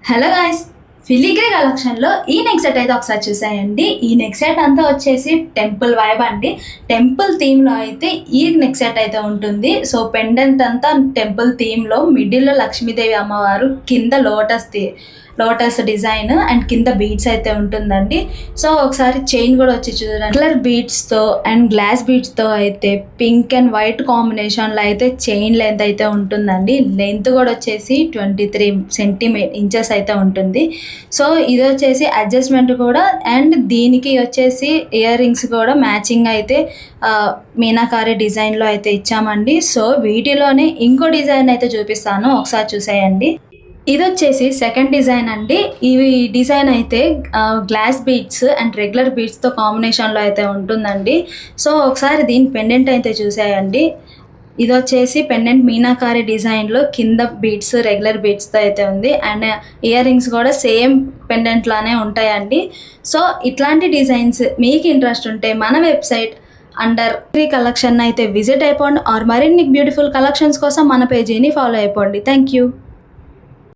Hello guys, filigree కలెక్షన్లో ఈ neck set అయితే ఒకసారి చూసాయండి. ఈ నెక్ సెట్ అంతా వచ్చేసి టెంపుల్ వైబ్ అండి. టెంపుల్ థీమ్లో అయితే ఈ నెక్ సెట్ అయితే ఉంటుంది. సో పెండెంట్ అంతా టెంపుల్ థీమ్లో, మిడిల్లో లక్ష్మీదేవి అమ్మవారు, కింద లోటస్ డిజైన్ అండ్ కింద బీడ్స్ అయితే ఉంటుందండి. సో ఒకసారి చైన్ కూడా వచ్చి చూడండి, కలర్ బీడ్స్తో అండ్ గ్లాస్ బీడ్స్తో అయితే పింక్ అండ్ వైట్ కాంబినేషన్లో అయితే చైన్ లెంత్ అయితే ఉంటుందండి. లెంత్ కూడా వచ్చేసి 23 ఇంచెస్ అయితే ఉంటుంది. సో ఇది వచ్చేసి అడ్జస్ట్మెంట్ కూడా, అండ్ దీనికి వచ్చేసి ఇయర్ రింగ్స్ కూడా మ్యాచింగ్ అయితే మీనాకారి డిజైన్లో అయితే ఇచ్చామండి. సో వీటిలోనే ఇంకో డిజైన్ అయితే చూపిస్తాను, ఒకసారి చూసేయండి. ఇది వచ్చేసి సెకండ్ డిజైన్ అండి. ఈ డిజైన్ అయితే గ్లాస్ బీడ్స్ అండ్ రెగ్యులర్ బీడ్స్తో కాంబినేషన్లో అయితే ఉంటుందండి. సో ఒకసారి దీని పెండెంట్ అయితే చూసేయండి. ఇది వచ్చేసి పెండెంట్ మీనాకారి డిజైన్లో కింద బీడ్స్ రెగ్యులర్ బీడ్స్తో అయితే ఉంది, అండ్ ఇయర్ రింగ్స్ కూడా సేమ్ పెండెంట్ లానే ఉంటాయండి. సో ఇట్లాంటి డిజైన్స్ మీకు ఇంట్రెస్ట్ ఉంటే మన వెబ్సైట్ అండర్ కలెక్షన్ అయితే విజిట్ అయిపోండి, ఆర్ మరిన్ని బ్యూటిఫుల్ కలెక్షన్స్ కోసం మన పేజీని ఫాలో అయిపోండి. Thank you.